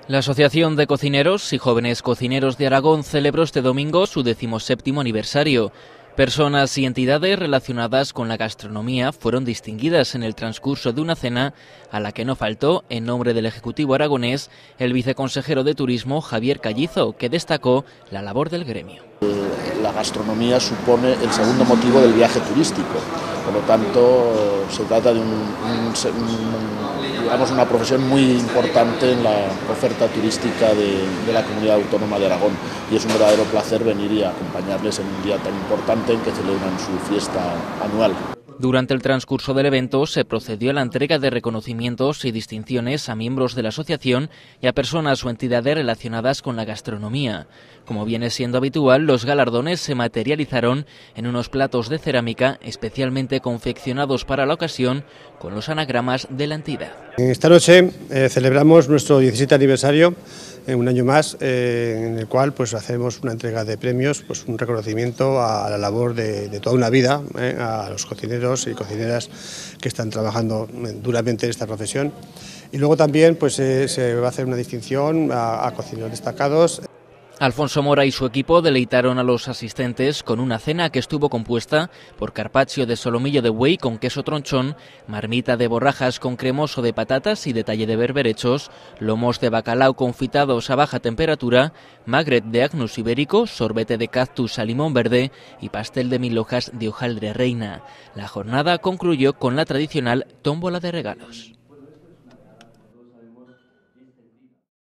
La Asociación de Cocineros y Jóvenes Cocineros de Aragón celebró este domingo su 17º aniversario. Personas y entidades relacionadas con la gastronomía fueron distinguidas en el transcurso de una cena a la que no faltó, en nombre del Ejecutivo aragonés, el viceconsejero de Turismo Javier Callizo, que destacó la labor del gremio. La gastronomía supone el segundo motivo del viaje turístico, por lo tanto se trata de una profesión muy importante en la oferta turística de la comunidad autónoma de Aragón, y es un verdadero placer venir y acompañarles en un día tan importante en que celebran su fiesta anual. Durante el transcurso del evento se procedió a la entrega de reconocimientos y distinciones a miembros de la asociación y a personas o entidades relacionadas con la gastronomía. Como viene siendo habitual, los galardones se materializaron en unos platos de cerámica especialmente confeccionados para la ocasión con los anagramas de la entidad. Esta noche celebramos nuestro 17 aniversario, un año más, en el cual pues hacemos una entrega de premios, pues un reconocimiento a la labor de toda una vida, a los cocineros y cocineras que están trabajando duramente en esta profesión. Y luego también pues se va a hacer una distinción a cocineros destacados. Alfonso Mora y su equipo deleitaron a los asistentes con una cena que estuvo compuesta por carpaccio de solomillo de buey con queso tronchón, marmita de borrajas con cremoso de patatas y detalle de berberechos, lomos de bacalao confitados a baja temperatura, magret de agnus ibérico, sorbete de cactus a limón verde y pastel de 1000 hojas de hojaldre reina. La jornada concluyó con la tradicional tómbola de regalos.